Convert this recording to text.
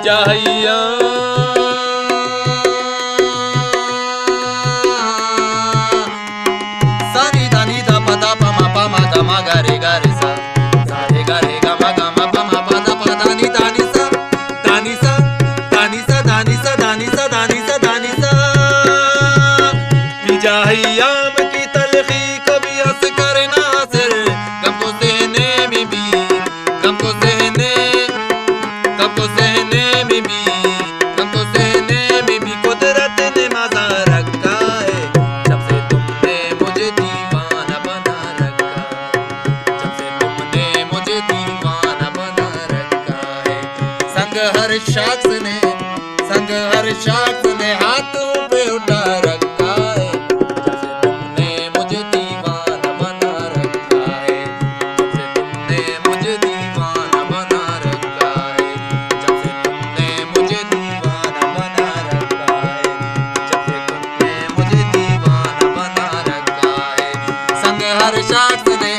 चाहिया सानी दानी दा पदा पमा पमा गमा गरे गरे सा रे गरे गमा गमा पमा पदा पदा नी दानी सा दानी सा दानी सा दानी सा दानी सा दानी सा दानी सा चाहिया की तलखी कभी हंस कर नासिर गम को सहने में भी गम को सहने में भी गम को सहने में भी कुदरत ने मजा रखा है जब से तुमने मुझे दीवाना बना रखा जब से तुमने मुझे दीवाना बना रखा है संग हर शख्स ने हाथों पे उठा रखा है जब से तुमने मुझे दीवाना बना रखा है जब से तुमने मुझे दीवाना बना रखा है जब से तुमने मुझे दीवाना बना रखा है जब से तुमने मुझे दीवाना बना रखा है संग हर शख्स ने